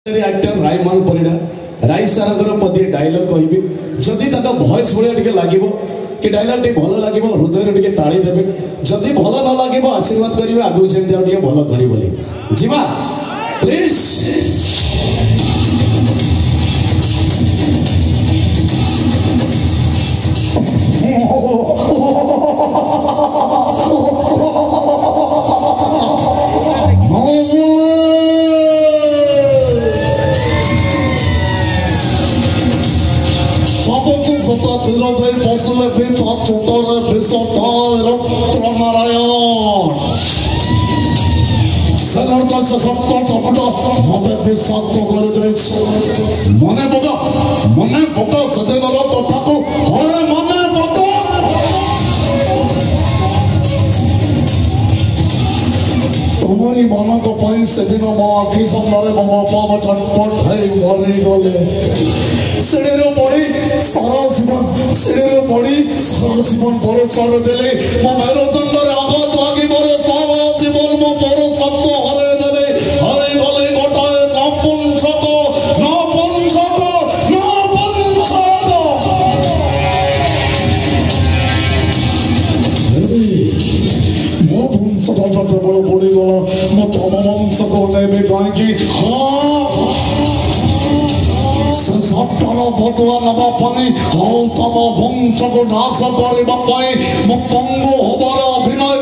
actor Rayman Parida राय सारंगर पदे dialogue कहबी जदि तक वॉइस भलिया टिके लागिबो कि डायलॉग टी भलो लागिबो हृदय टिके ताली देबे जदि भलो न लागिबो आशीर्वाद करिवे आगु जेंति टिके भलो करी बोली जीवा प्लीज मने पका सजनर कथा को हरे मने पका तुम्हारी मन को पाई से दिन मो आखि सामने मो बापा छटपट है मरी गले सिड़े पड़ी सारा जीवन पर चढ़ देले मो मेरुदंड रे आघात लागी मोरे सारा जीवन मो पर सत्य हरे देले हरे गले गोटाए नपुंसक मो वंश प्रबल पड़गला मो तम वंश को नेबे कहीं सप्ताह बदला नवा पानी तम वंश को नाश करने मो पंगु हबार अभिनय